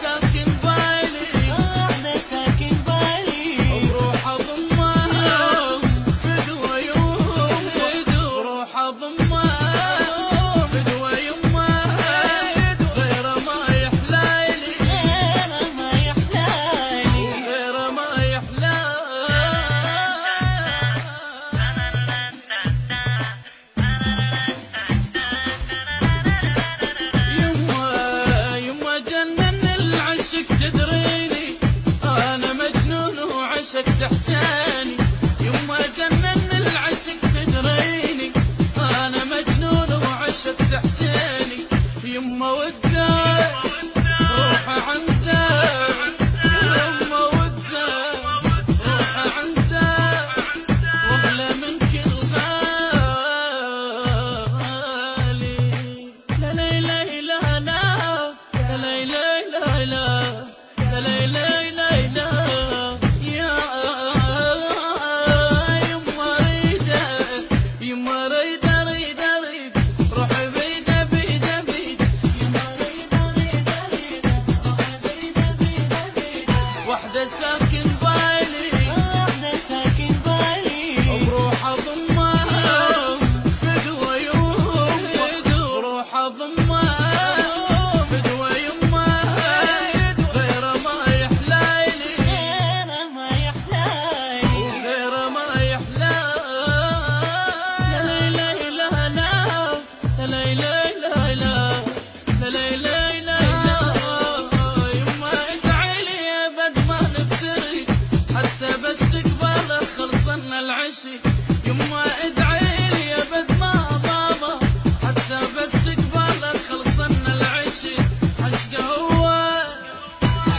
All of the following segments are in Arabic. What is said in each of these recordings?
ساكن بالي، واحدة ساكن بالي، بروح اضمها فدوى يوم، بروح اضمها فدوى يمها، غير ما يحلالي، غير ما يحلالي، غير ما يحلالي. يما جنن العشق تدريني، انا مجنون وعشق تحساني. يما جنن العشق تدريني، انا مجنون وعشق تحساني. يما ودك روح عندك، يما ودك روح عندك، واغلى من كل غالي. لا لا لا لا لا لا لا لا لا لا لا لا لا يا يما ريدة، يما ريدة ريدة ريدة روح بيدة بيدة بيدة، يما ريدة ريدة ريدة روح بيدة بيدة بيدة، وحدة ساكن بالي، واحدة ساكن بالي، بروح اضمها فدوى يوم، بروح اضمها فدوى يمها، غير ما يحلالي، غير ما يحلالي، غير ما يحلالي. لا لا لا لا لا لا لا لا لا لا لا يما ادعي لي ابد ما نفتري، حتى بس قبالك خلصنا العشي. يما ادعي لي ابد ما بابا، حتى بس قبالك خلصنا العشي. عشقه هو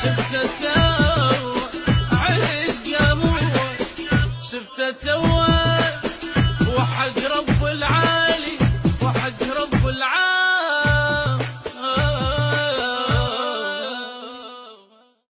شفته